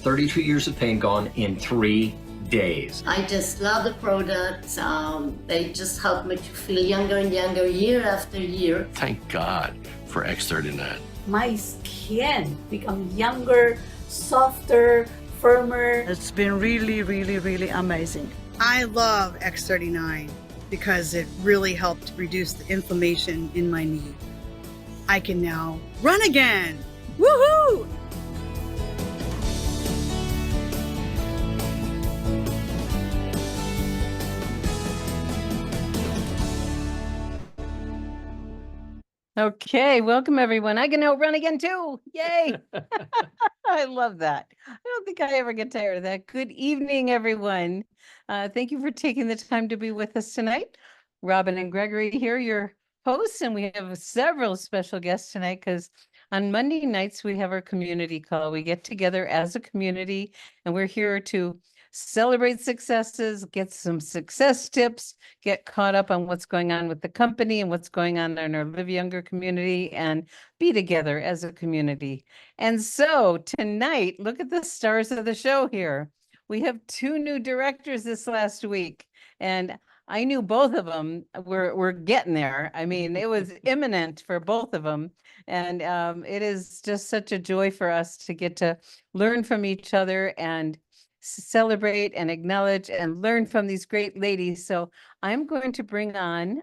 32 years of pain gone in 3 days. I just love the products. They just help me to feel younger and younger year after year. Thank God for X39. My skin become younger, softer, firmer. It's been really, really, really amazing. I love X39 because it really helped reduce the inflammation in my knee. I can now run again. Woohoo! Okay, welcome everyone. I can now run again too. Yay. I love that. I don't think I ever get tired of that. Good evening, everyone. Thank you for taking the time to be with us tonight. Robin and Gregory here, your hosts, and we have several special guests tonight because on Monday nights we have our community call. We get together as a community and we're here to celebrate successes, get some success tips, get caught up on what's going on with the company and what's going on in our Live Younger community, and be together as a community. And so tonight, look at the stars of the show here. We have 2 new directors this last week, and I knew both of them were getting there. I mean, it was imminent for both of them. And it is just such a joy for us to get to learn from each other and celebrate and acknowledge and learn from these great ladies. So I'm going to bring on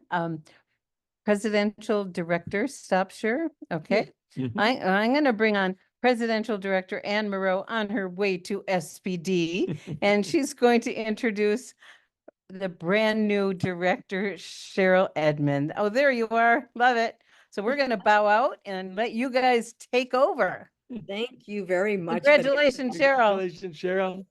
Presidential Director, stop sure. Okay. I'm going to bring on Presidential Director Anne Moreau on her way to SPD, and she's going to introduce the brand new director, Cheryl Edmond. Oh, there you are. Love it. So we're going to bow out and let you guys take over. Thank you very much. Congratulations, Cheryl. Congratulations, Cheryl.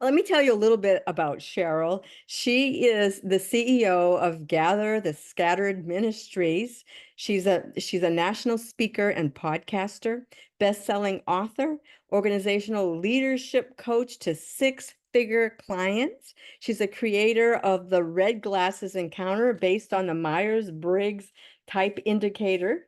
Let me tell you a little bit about Cheryl. She is the CEO of Gather the Scattered Ministries. She's a national speaker and podcaster, best-selling author, organizational leadership coach to 6-figure clients. She's a creator of the Red Glasses Encounter based on the Myers-Briggs Type Indicator.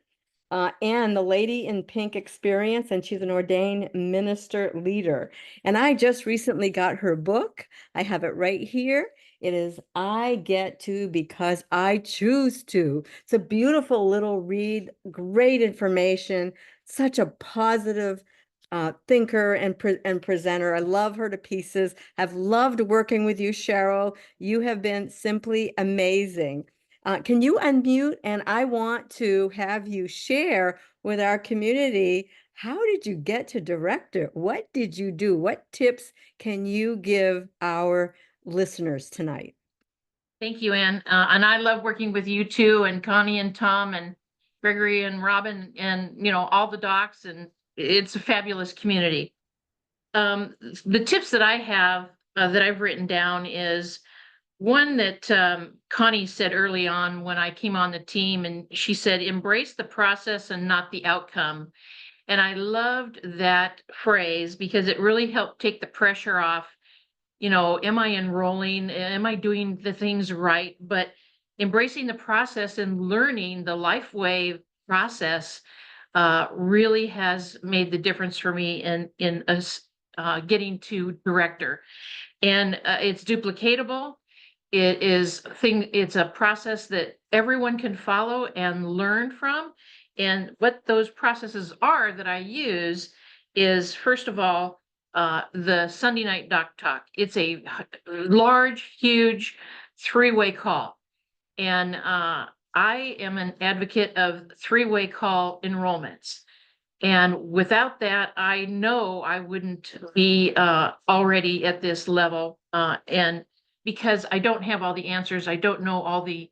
And the Lady in Pink Experience, and she's an ordained minister leader. And I just recently got her book. I have it right here. It is I Get To Because I Choose To. It's a beautiful little read, great information, such a positive thinker and presenter. I love her to pieces. I've loved working with you, Cheryl. You have been simply amazing. Can you unmute? And I want to have you share with our community, how did you get to director? What did you do? What tips can you give our listeners tonight? Thank you, Anne. And I love working with you too, and Connie and Tom and Gregory and Robin and, all the docs, and it's a fabulous community. The tips that I have that I've written down is one that Connie said early on when I came on the team, and she said, embrace the process and not the outcome. And I loved that phrase because it really helped take the pressure off. Am I enrolling? Am I doing the things right? But embracing the process and learning the LifeWave process really has made the difference for me in us getting to director. And it's duplicatable. It's a process that everyone can follow and learn from. And what those processes are that I use is, first of all, the Sunday night doc talk. It's a large, huge 3-way call. And I am an advocate of 3-way call enrollments. And without that, I know I wouldn't be already at this level. And because I don't have all the answers, I don't know all the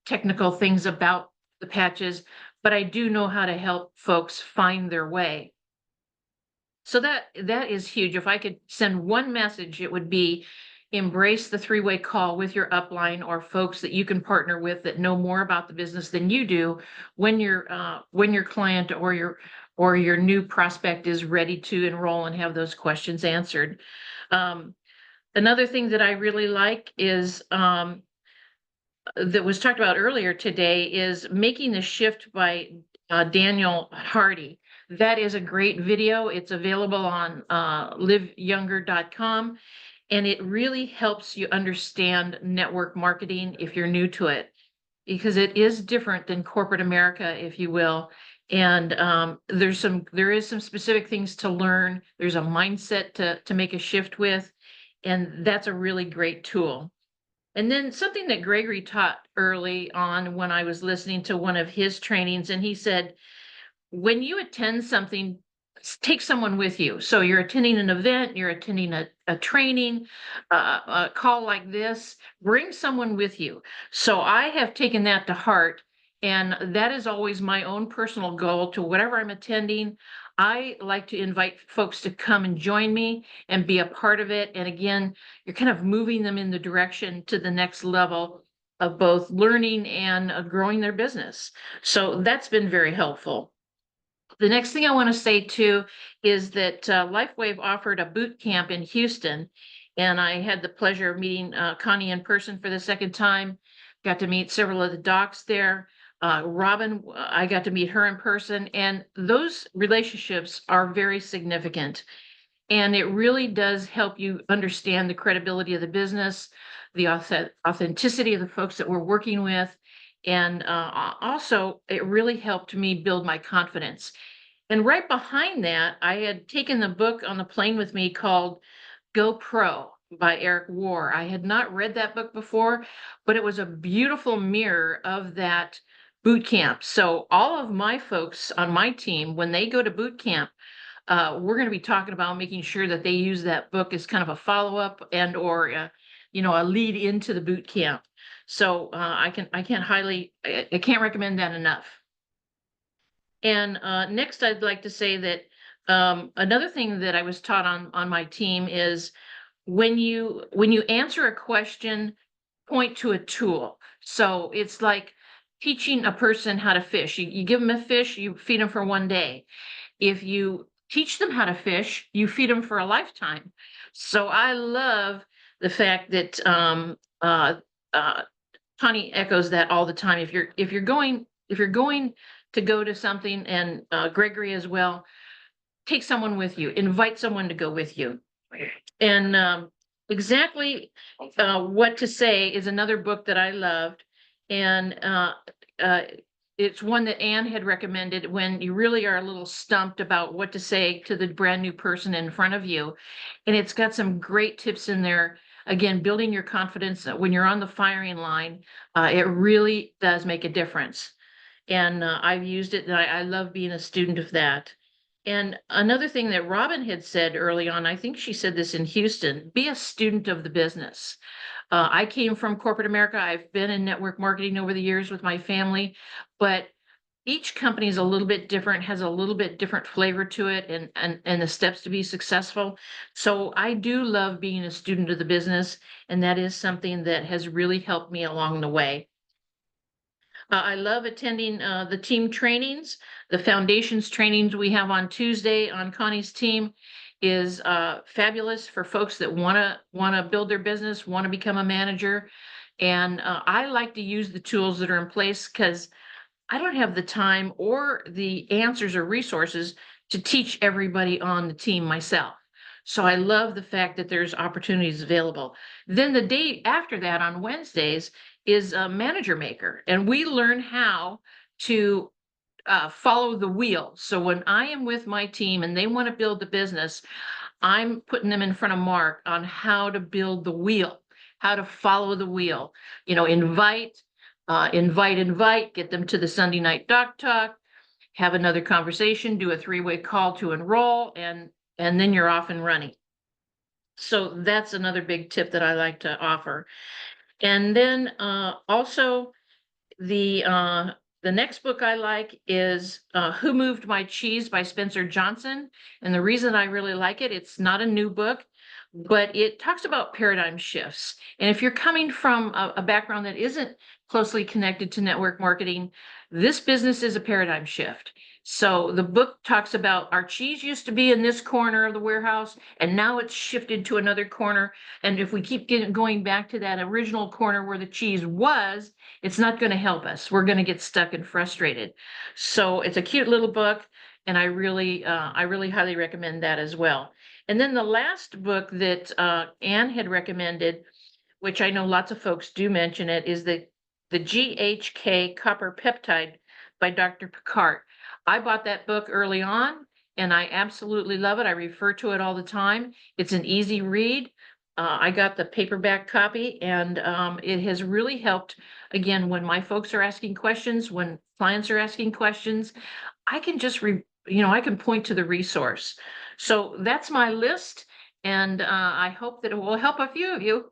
technical things about the patches, but I do know how to help folks find their way. So that is huge. If I could send one message, it would be embrace the 3-way call with your upline or folks that you can partner with that know more about the business than you do when your client or your new prospect is ready to enroll and have those questions answered. Another thing that I really like is that was talked about earlier today is making the shift by Daniel Hardy. That is a great video. It's available on liveyounger.com, and it really helps you understand network marketing if you're new to it, because it is different than corporate America, if you will. And there is some specific things to learn. There's a mindset to make a shift with, and that's a really great tool. And then something that Gregory taught early on when I was listening to one of his trainings, and he said, when you attend something, take someone with you. So you're attending an event, you're attending a training, a call like this, bring someone with you. So I have taken that to heart, and that is always my own personal goal to whatever I'm attending. I like to invite folks to come and join me and be a part of it. And again, you're kind of moving them in the direction to the next level of both learning and growing their business. So that's been very helpful. The next thing I want to say too is that LifeWave offered a boot camp in Houston, and I had the pleasure of meeting Connie in person for the second time. Got to meet several of the docs there. Robin, I got to meet her in person, and those relationships are very significant. And it really does help you understand the credibility of the business, the authenticity of the folks that we're working with. And also, it really helped me build my confidence. And right behind that, I had taken the book on the plane with me called Go Pro by Eric War. I had not read that book before, but it was a beautiful mirror of that boot camp. So all of my folks on my team, when they go to boot camp, we're going to be talking about making sure that they use that book as kind of a follow-up and or a lead into the boot camp. So I can't recommend that enough. And next, I'd like to say that another thing that I was taught on my team is when you answer a question, point to a tool. So it's like teaching a person how to fish. You give them a fish, you feed them for one day. If you teach them how to fish, you feed them for a lifetime. So I love the fact that Connie echoes that all the time. If you're going to go to something, and Gregory as well, take someone with you, invite someone to go with you. And exactly what to say is another book that I loved, and it's one that Anne had recommended when you really are a little stumped about what to say to the brand new person in front of you. And it's got some great tips in there. Again, building your confidence when you're on the firing line, it really does make a difference. And I've used it, and I love being a student of that. And another thing that Robin had said early on, I think she said this in Houston, be a student of the business. I came from corporate America. I've been in network marketing over the years with my family, but each company is a little bit different, has a little bit different flavor to it, and the steps to be successful. So I do love being a student of the business, and that is something that has really helped me along the way. I love attending the team trainings. The foundations trainings we have on Tuesday on Connie's team is fabulous for folks that want to build their business, want to become a manager. And I like to use the tools that are in place because I don't have the time or the answers or resources to teach everybody on the team myself. So I love the fact that there's opportunities available. Then the day after that on Wednesdays is a Manager Maker, and we learn how to follow the wheel. So when I am with my team and they want to build the business, I'm putting them in front of Mark on how to build the wheel, how to follow the wheel. Invite, get them to the Sunday night doc talk, have another conversation, do a 3-way call to enroll, and then you're off and running. So that's another big tip that I like to offer. And then also the next book I like is Who Moved My Cheese by Spencer Johnson. And the reason I really like it, it's not a new book, but it talks about paradigm shifts. And if you're coming from a background that isn't closely connected to network marketing, this business is a paradigm shift. So the book talks about our cheese used to be in this corner of the warehouse, and now it's shifted to another corner. And if we keep going back to that original corner where the cheese was, it's not going to help us. We're going to get stuck and frustrated. So it's a cute little book. And I really highly recommend that as well. And then the last book that Anne had recommended, which I know lots of folks do mention it, is the GHK Copper Peptide by Dr. Picard. I bought that book early on, and I absolutely love it. I refer to it all the time. It's an easy read. I got the paperback copy, and it has really helped. Again, when my folks are asking questions, when clients are asking questions, I can just I can point to the resource. So that's my list, and I hope that it will help a few of you.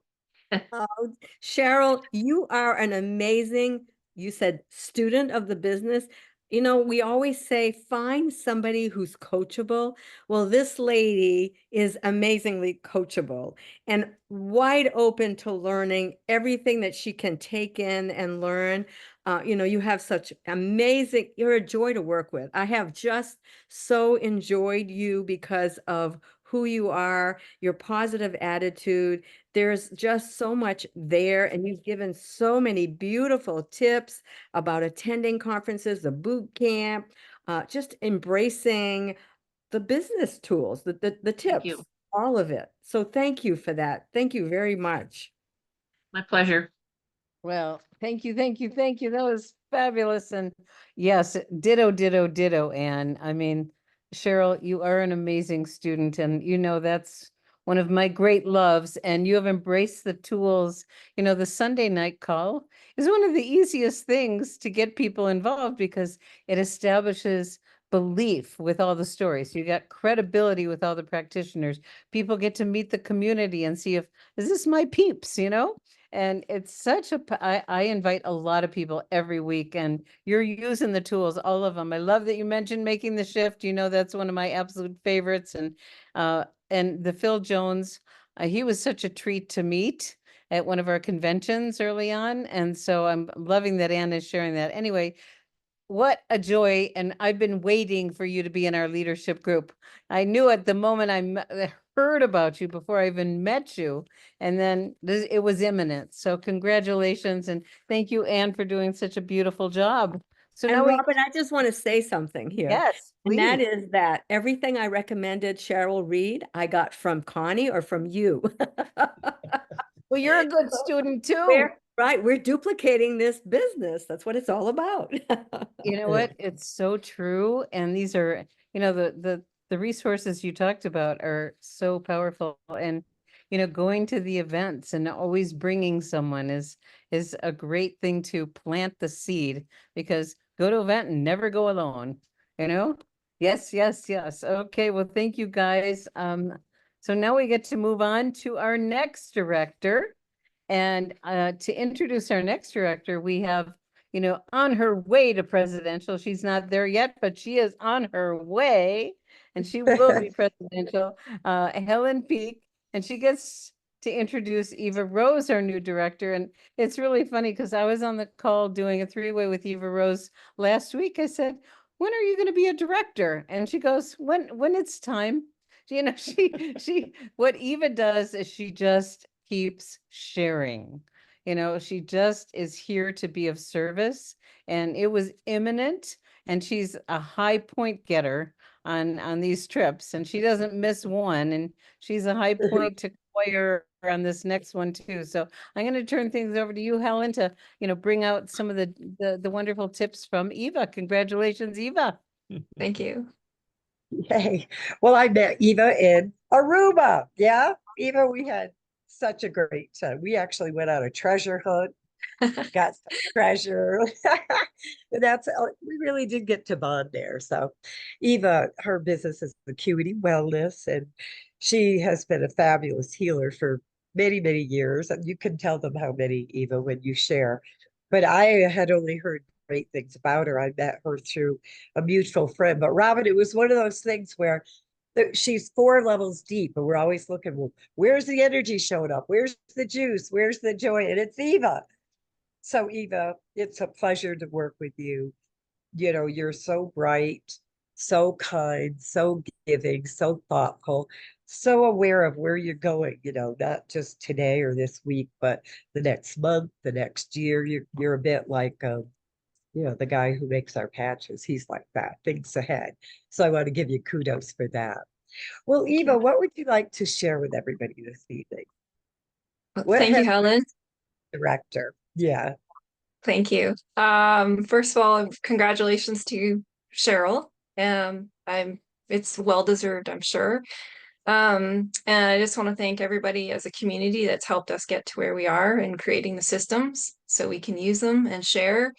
Oh, Cheryl, you are an amazing, you said student of the business. You know, we always say find somebody who's coachable. Well, this lady is amazingly coachable and wide open to learning everything that she can take in and learn. You have such amazing, you're a joy to work with. I have just so enjoyed you because of who you are, your positive attitude. There's just so much there, and you've given so many beautiful tips about attending conferences, the boot camp, just embracing the business tools, the tips, you. all of it. So thank you for that. Thank you very much. My pleasure. Well, thank you, thank you, thank you. That was fabulous. And yes, ditto, ditto, ditto, Anne. I mean, Cheryl, you are an amazing student, and that's one of my great loves, and you have embraced the tools. The Sunday night call is one of the easiest things to get people involved because it establishes belief with all the stories. You got credibility with all the practitioners. People get to meet the community and see is this my peeps, And it's such I invite a lot of people every week, and you're using the tools, all of them. I love that you mentioned Making the Shift. That's one of my absolute favorites. And the Phil Jones, he was such a treat to meet at one of our conventions early on. And so I'm loving that Anne is sharing that. Anyway, what a joy. And I've been waiting for you to be in our leadership group. I knew at the moment I heard about you before I even met you. And then it was imminent. So congratulations. And thank you, Anne, for doing such a beautiful job. So And now Robin, I just want to say something here. Yes, and that please. is that everything I recommended Cheryl read, I got from Connie or from you. Well, you're a good student too. We're duplicating this business. That's what it's all about. You know what? It's so true. And these are, the resources you talked about are so powerful. And, going to the events and always bringing someone is a great thing to plant the seed, because go to an event and never go alone, Yes, yes, yes. Okay. Well, thank you guys. So now we get to move on to our next director. And to introduce our next director, we have, on her way to presidential. She's not there yet, but she is on her way, and she will be presidential. Helen Peak, and she gets to introduce Eva Rose, our new director. And it's really funny because I was on the call doing a three-way with Eva Rose last week. I said, "When are you going to be a director?" And she goes, "When it's time." She what Eva does is she just keeps sharing. She just is here to be of service, and it was imminent, and she's a high point getter on these trips, and she doesn't miss one, and she's a high point to acquire on this next one too. So I'm going to turn things over to you, Helen, to bring out some of the wonderful tips from Eva. Congratulations, Eva. Thank you. Yay. Well, I met Eva in Aruba. Yeah, Eva, we had such a great time. We actually went on a treasure hunt, got some treasure. And we really did get to bond there. So Eva, her business is Acuity Wellness, and she has been a fabulous healer for many, many years. And you can tell them how many, Eva, when you share. But I had only heard great things about her. I met her through a mutual friend. But Robin, it was one of those things where she's 4 levels deep, and we're always looking, well, where's the energy showing up? Where's the juice? Where's the joy? And it's Eva. So Eva, it's a pleasure to work with you. You're so bright, so kind, so giving, so thoughtful, so aware of where you're going, not just today or this week, but the next month, the next year. You're a bit like You know, the guy who makes our patches, he's like that, thinks ahead. So I want to give you kudos for that. Well, Eva, what would you like to share with everybody this evening? What Thank you, has Helen. director? Yeah. Thank you. First of all, congratulations to Cheryl. It's well deserved, I'm sure. And I just want to thank everybody as a community that's helped us get to where we are in creating the systems so we can use them and share.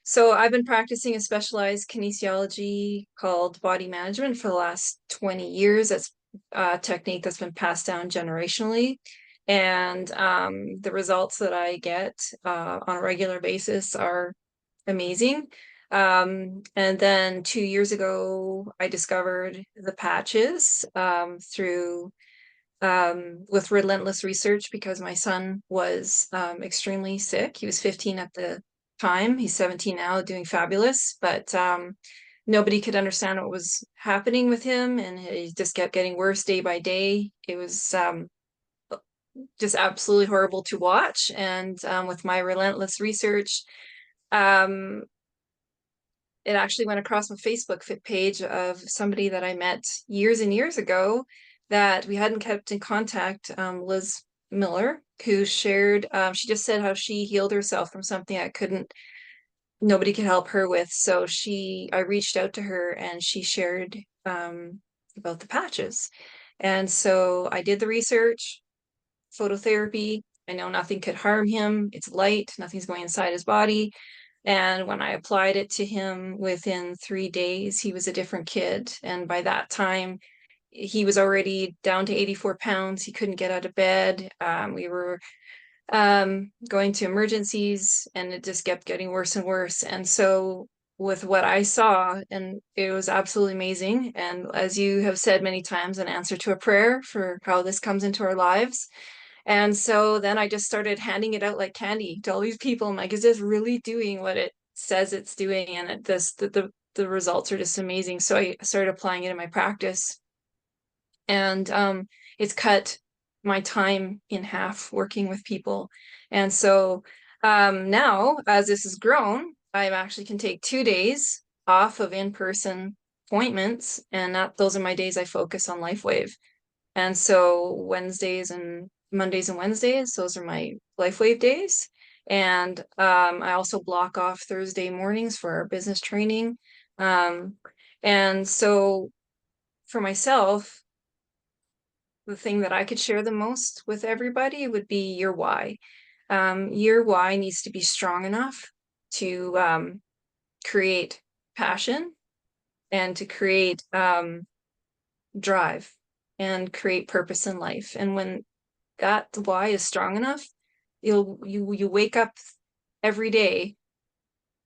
So I've been practicing a specialized kinesiology called body management for the last 20 years. That's a technique that's been passed down generationally. And the results that I get on a regular basis are amazing. And then 2 years ago, I discovered the patches through with relentless research because my son was extremely sick. He was 15 at the time. He's 17 now, doing fabulous, but nobody could understand what was happening with him, and he just kept getting worse day by day. It was just absolutely horrible to watch. And with my relentless research, it actually went across my Facebook page of somebody that I met years and years ago that we hadn't kept in contact, Liz Miller, who shared, she just said how she healed herself from something nobody could help her with. So I reached out to her and she shared about the patches. And so I did the research, phototherapy. I know nothing could harm him. It's light, nothing's going inside his body. And when I applied it to him, within 3 days, he was a different kid. And by that time, he was already down to 84 pounds. He couldn't get out of bed. We were going to emergencies, and it just kept getting worse and worse. And so with what I saw, and it was absolutely amazing. And as you have said many times, an answer to a prayer for how this comes into our lives. And so then I just started handing it out like candy to all these people. I'm like, is this really doing what it says it's doing? And the results are just amazing. So I started applying it in my practice. And it's cut my time in half working with people. And so now, as this has grown, I actually can take 2 days off of in-person appointments. And those are my days I focus on LifeWave. And so Mondays and Wednesdays, those are my LifeWave days. And I also block off Thursday mornings for our business training. And so for myself, the thing that I could share the most with everybody would be your why. Your why needs to be strong enough to create passion and to create drive and create purpose in life. And when that why is strong enough, you wake up every day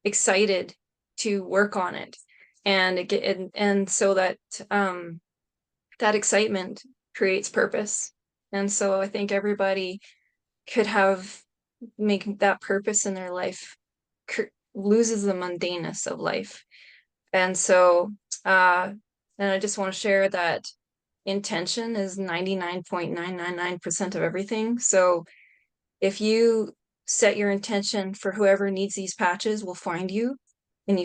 excited to work on it, and so that that excitement creates purpose. And so I think everybody could make that purpose in their life, loses the mundaneness of life. And so and I just want to share that intention is 99.999% of everything. So if you set your intention for whoever needs these patches will find you, and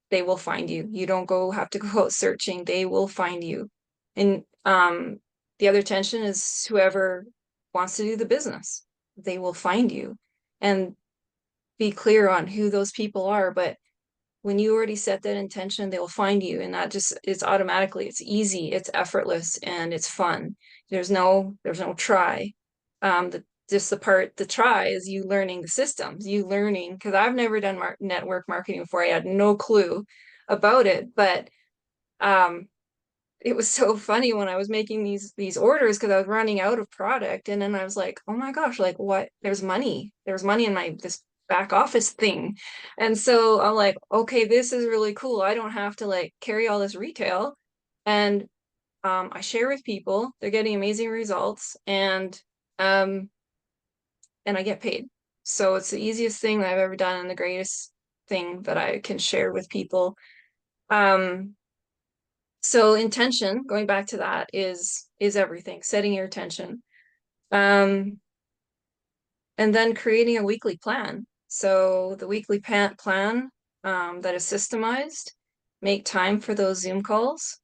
they will find you. You don't have to go out searching, they will find you. And the other tension is whoever wants to do the business, they will find you. And be clear on who those people are. But when you already set that intention, they will find you. And that just is automatically, it's easy, it's effortless, and it's fun. There's no try. The try is you learning the systems, because I've never done network marketing before. I had no clue about it, but it was so funny when I was making these orders, because I was running out of product. And then I was like, oh my gosh, like what? There's money in this back office thing. And so I'm like, okay, this is really cool. I don't have to like carry all this retail. And I share with people, they're getting amazing results, and I get paid. So it's the easiest thing that I've ever done, and the greatest thing that I can share with people. So intention, going back to that, is everything. Setting your intention. And then creating a weekly plan. So the weekly plan that is systemized, make time for those Zoom calls,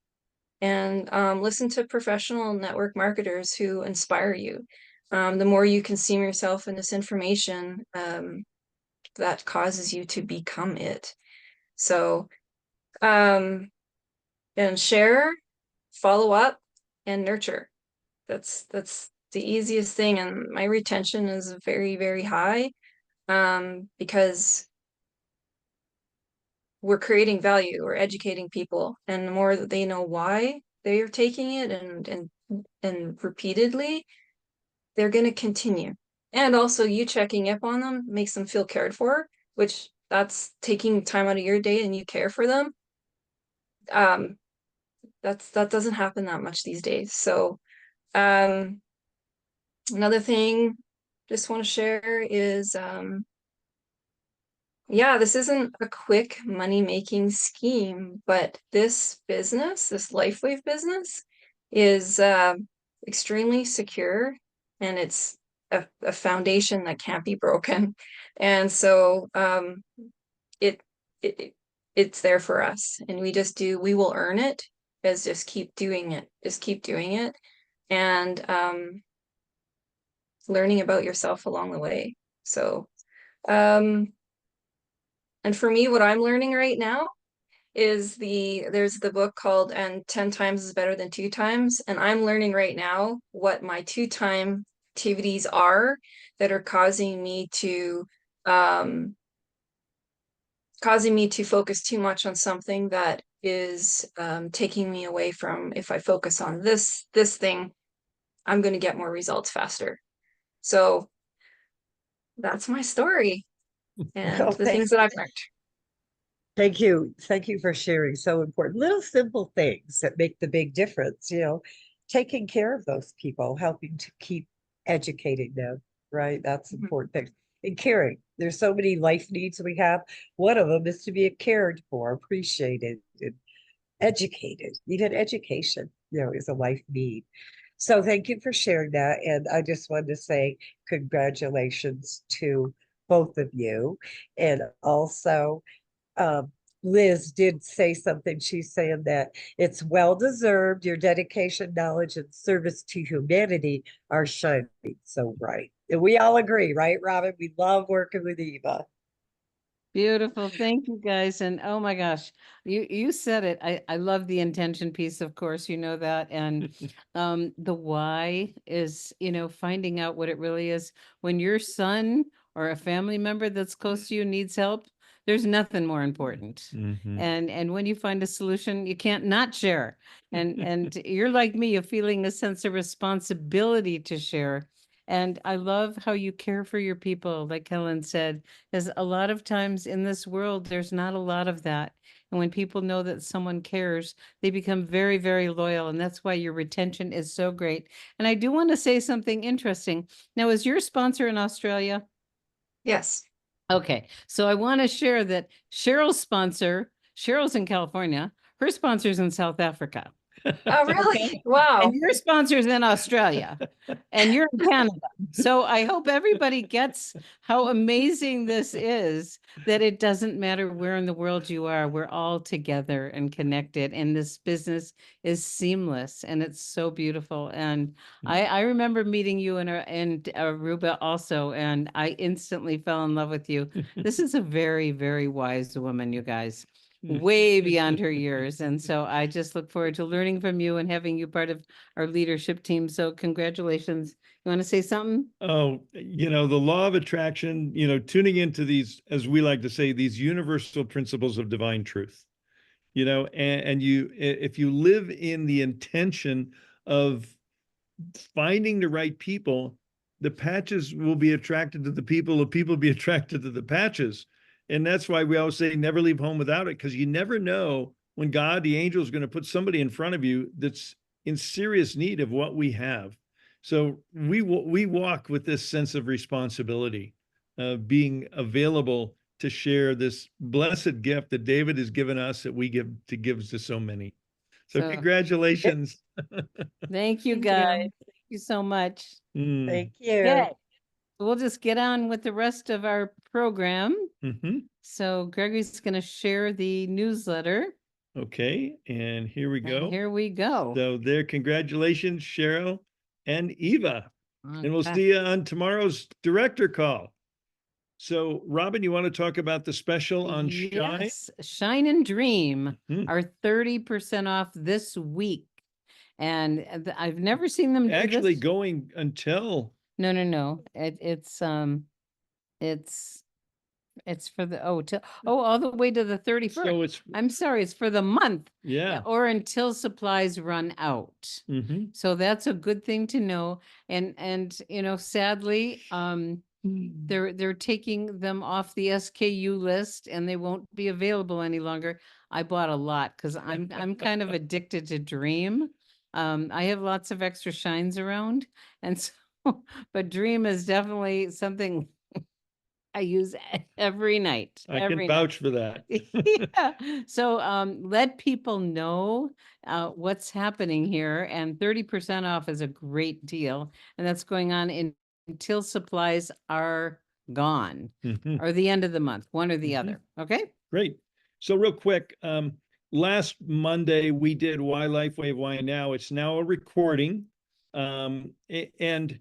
and listen to professional network marketers who inspire you. The more you consume yourself in this information, that causes you to become it. So, and share, follow up, and nurture. That's the easiest thing, and my retention is very, very high, because we're creating value, we're educating people, and the more that they know why they are taking it and repeatedly, they're going to continue. And also you checking up on them makes them feel cared for, which that's taking time out of your day and you care for them. That doesn't happen that much these days. So another thing just want to share is yeah, this isn't a quick money-making scheme, but this business, this LifeWave business, is extremely secure, and it's a foundation that can't be broken. And so it's there for us, and we will earn it as just keep doing it, and learning about yourself along the way. So and for me, what I'm learning right now is there's the book called And 10 Times is Better Than 2 Times. And I'm learning right now what my 2-time activities are that are causing me to focus too much on something that is taking me away from, if I focus on this thing, I'm going to get more results faster. So that's my story. And Well, the things that I've learned. Thank you. Thank you for sharing. So important. Little simple things that make the big difference, taking care of those people, helping to keep educating them, right? That's important thing. And caring. There's so many life needs we have. One of them is to be cared for, appreciated, and educated. Even education, is a life need. So thank you for sharing that. And I just wanted to say congratulations to both of you. And also, Liz did say something. She's saying that it's well-deserved. Your dedication, knowledge, and service to humanity are shining so bright. And we all agree, right, Robin? We love working with Eva. Beautiful. Thank you guys. And oh my gosh, you said it. I love the intention piece, of course, you know that. And the why is, finding out what it really is. When your son or a family member that's close to you needs help, there's nothing more important. And when you find a solution, you can't not share. And you're like me, you're feeling a sense of responsibility to share. And I love how you care for your people, like Helen said, because a lot of times in this world, there's not a lot of that. And when people know that someone cares, they become very, very loyal. And that's why your retention is so great. And I do want to say something interesting. Now, is your sponsor in Australia? Yes. Okay. So I want to share that Cheryl's sponsor, Cheryl's in California, her sponsor's in South Africa. Oh, really? Okay. Wow. And your sponsor's in Australia and you're in Canada. So I hope everybody gets how amazing this is, that it doesn't matter where in the world you are, we're all together and connected. And this business is seamless and it's so beautiful. And I remember meeting you in Aruba also, and I instantly fell in love with you. This is a very, very wise woman, you guys. Way beyond her years. And so I just look forward to learning from you and having you part of our leadership team. So congratulations. You want to say something? Oh, the law of attraction, tuning into these, as we like to say, these universal principles of divine truth, and you, if you live in the intention of finding the right people, the patches will be attracted to the people be attracted to the patches. And that's why we always say never leave home without it, because you never know when God, the angel, is going to put somebody in front of you that's in serious need of what we have. So we walk with this sense of responsibility, being available to share this blessed gift that David has given us, that we give to so many. So congratulations. Thank you, guys. Thank you so much. Thank you. Okay. We'll just get on with the rest of our program. Mhm. So Gregory's going to share the newsletter. Okay, and here we And go. here we go. So there, congratulations, Cheryl and Eva. And we'll Okay. see you on tomorrow's director call. So Robin, you want to talk about the special on Shine? Yes, Shine and Dream Mhm. are 30% off this week. And I've never seen them do Actually this. going until, No. It's for the all the way to the 31st. so it's, I'm sorry, it's for the month. yeah. Or until supplies run out. Mhm. So that's a good thing to know. And sadly, they're taking them off the SKU list and they won't be available any longer. I bought a lot because I'm kind of addicted to Dream. I have lots of extra shines around, and so but Dream is definitely something I use every night. I every can night. vouch for that. Yeah. So let people know what's happening here, and 30% off is a great deal, and that's going on until supplies are gone Mhm. or the end of the month, one or the Mhm. other. Okay. Great. So real quick, last Monday we did Why LifeWave, Why Now? It's now a recording. And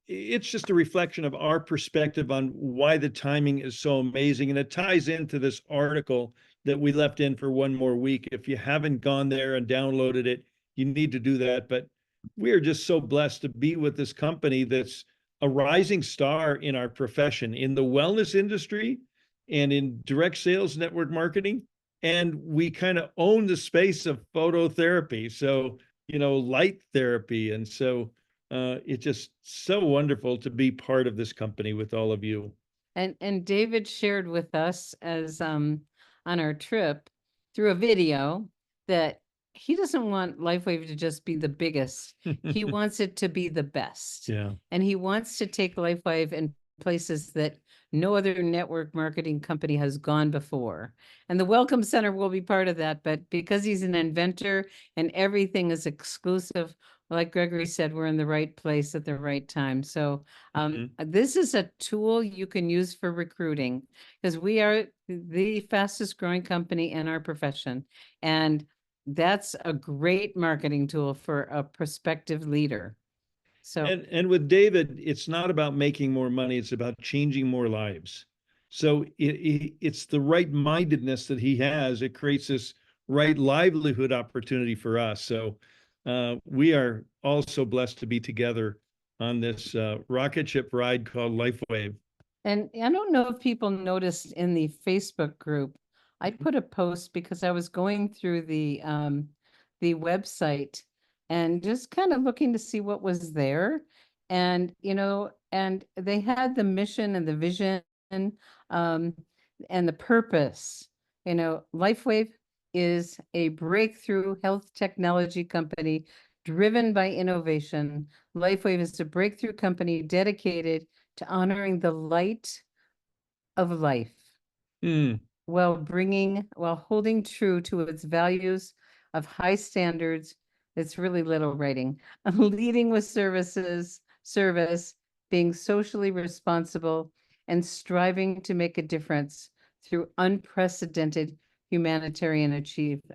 it's just a reflection of our perspective on why the timing is so amazing. And it ties into this article that we left in for one more week. If you haven't gone there and downloaded it, you need to do that. But we are just so blessed to be with this company that's a rising star in our profession, in the wellness industry and in direct sales network marketing. And we kind of own the space of phototherapy. So, light therapy. And so it's just so wonderful to be part of this company with all of you. And David shared with us as on our trip through a video that he doesn't want LifeWave to just be the biggest. He wants it to be the best. Yeah. And he wants to take LifeWave in places that no other network marketing company has gone before. And the Welcome Center will be part of that. But because he's an inventor and everything is exclusive, like Gregory said, we're in the right place at the right time. So this is a tool you can use for recruiting, because we are the fastest growing company in our profession. And that's a great marketing tool for a prospective leader. So And with David, it's not about making more money, it's about changing more lives. So it's the right mindedness that he has. It creates this right livelihood opportunity for us. So we are also blessed to be together on this rocket ship ride called LifeWave. And I don't know if people noticed in the Facebook group, I put a post because I was going through the website and just kind of looking to see what was there. And, and they had the mission and the vision and the purpose. LifeWave is a breakthrough health technology company driven by innovation. LifeWave is a breakthrough company dedicated to honoring the light of life while holding true to its values of high standards. It's really little writing. Leading with service, being socially responsible, and striving to make a difference through unprecedented humanitarian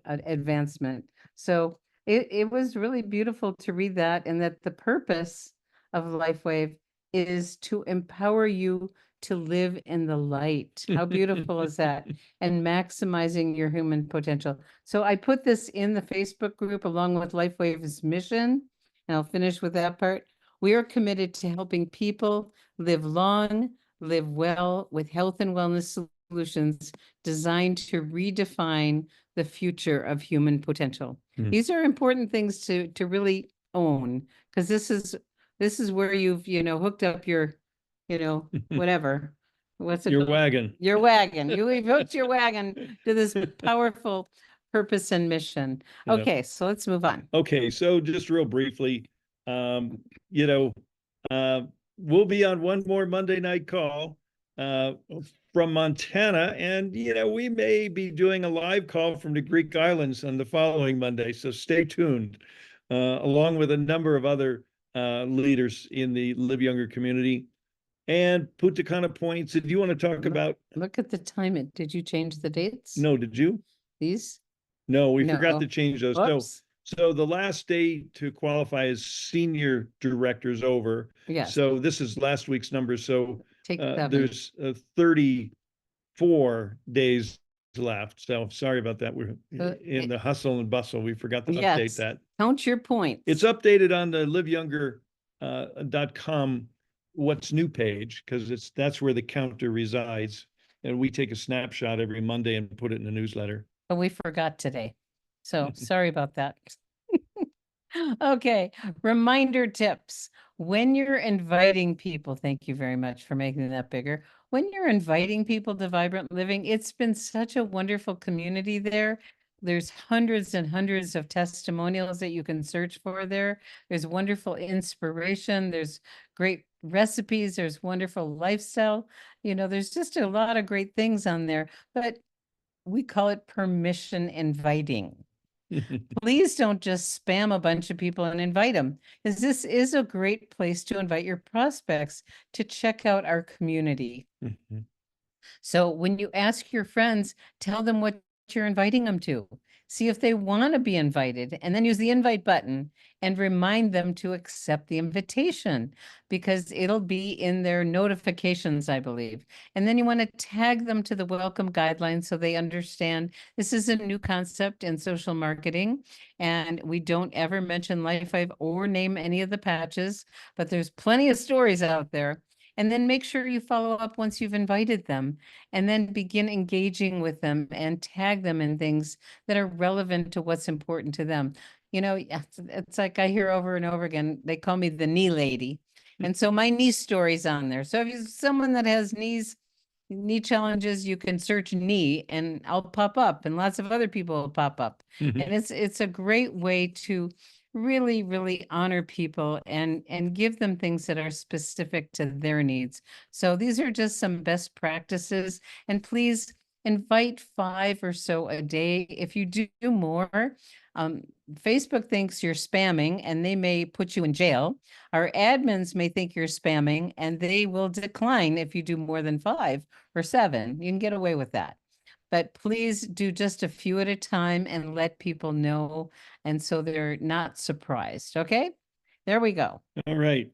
advancement. So it was really beautiful to read that, and that the purpose of LifeWave is to empower you to live in the light. How beautiful is that? And maximizing your human potential. So I put this in the Facebook group along with LifeWave's mission, and I'll finish with that part. We are committed to helping people live long, live well with health and wellness solutions designed to redefine the future of human potential. These are important things to really own, because this is where you've, hooked up your, whatever. What's it Your called? wagon. Your wagon. You've hooked your wagon to this powerful purpose and mission. Yeah. Okay, so let's move on. Okay, so just real briefly, we'll be on one more Monday night call from Montana, and we may be doing a live call from the Greek Islands on the following Monday, so stay tuned, along with a number of other leaders in the Live Younger community. and Punta Cana points. Did you want to talk about? Look at the time. Did you change the dates? No, did you? These? No, we No. forgot to change those. Whoops. So the last day to qualify as senior directors over. Yes. So this is last week's numbers. So Take 7. there's 34 days left. So sorry about that. We're in the hustle and bustle. We forgot to update Yes. that. Count your points. It's updated on the liveyounger.com what's new page, because that's where the counter resides. And we take a snapshot every Monday and put it in the newsletter. But we forgot today. So sorry about that. Okay. Reminder tips. When you're inviting people, thank you very much for making that bigger. When you're inviting people to Vibrant Living, it's been such a wonderful community there. There's hundreds and hundreds of testimonials that you can search for there. There's wonderful inspiration. There's great recipes. There's wonderful lifestyle. There's just a lot of great things on there, but we call it permission inviting. Please don't just spam a bunch of people and invite them, because this is a great place to invite your prospects to check out our community. So when you ask your friends, tell them what you're inviting them to. See if they want to be invited, and then use the invite button and remind them to accept the invitation, because it'll be in their notifications, I believe. And then you want to tag them to the welcome guidelines so they understand this is a new concept in social marketing, and we don't ever mention LifeWave or name any of the patches, but there's plenty of stories out there. And then make sure you follow up once you've invited them, and then begin engaging with them and tag them in things that are relevant to what's important to them. It's like I hear over and over again, they call me the knee lady. And so my knee story's on there. So if you're someone that has knee challenges, you can search knee and I'll pop up, and lots of other people will pop up. And it's a great way to really, really honor people and give them things that are specific to their needs. So these are just some best practices, and please invite 5 or so a day. If you do more, Facebook thinks you're spamming and they may put you in jail. Our admins may think you're spamming and they will decline if you do more than 5 or 7. You can get away with that. But please do just a few at a time and let people know, and so they're not surprised. Okay, there we go. All right.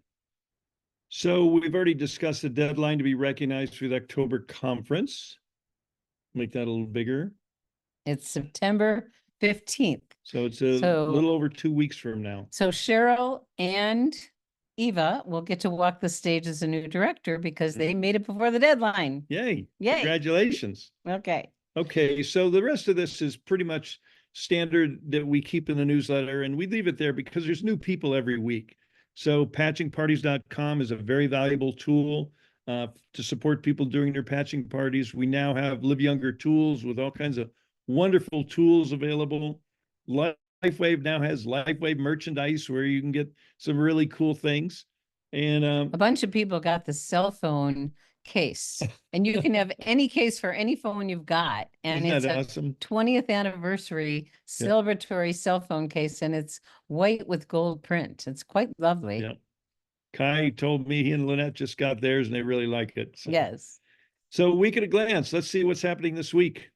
So we've already discussed the deadline to be recognized for the October conference. Make that a little bigger. It's September 15th. So it's a little over 2 weeks from now. So Cheryl and Eva will get to walk the stage as a new director because they made it before the deadline. Yay. Yay. Congratulations. Okay, so the rest of this is pretty much standard that we keep in the newsletter, and we leave it there because there's new people every week. So patchingparties.com is a very valuable tool to support people during their patching parties. We now have Live Younger tools with all kinds of wonderful tools available. LifeWave now has LifeWave merchandise where you can get some really cool things. And a bunch of people got the cell phone case, and you can have any case for any phone you've got, and isn't it's that a awesome? 20th anniversary celebratory cell phone case, and it's white with gold print. It's quite lovely. Yeah. Kai told me he and Lynette just got theirs and they really like it. So. Yes. So week at a glance, let's see what's happening this week.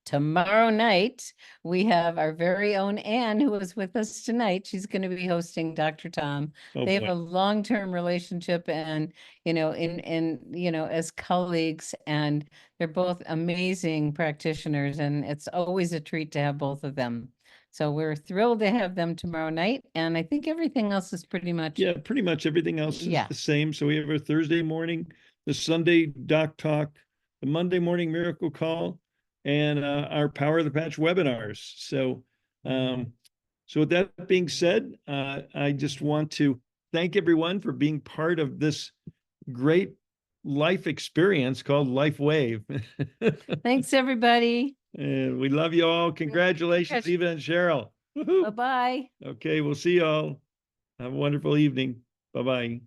Tomorrow night, we have our very own Anne, who is with us tonight. She's going to be hosting Dr. Tom. Oh, They have boy. a long-term relationship, and as colleagues, and they're both amazing practitioners, and it's always a treat to have both of them. So we're thrilled to have them tomorrow night, and I think everything else is pretty much Pretty much everything else is Yeah. the same. So we have our Thursday morning, the Sunday Doc Talk, the Monday morning Miracle Call, and our Power of the Patch webinars. So, so with that being said, I just want to thank everyone for being part of this great life experience called LifeWave. Thanks, everybody. And we love you all. Congratulations, Eva and Cheryl. Woohoo. Bye-bye. Okay, we'll see you all. Have a wonderful evening. Bye-bye.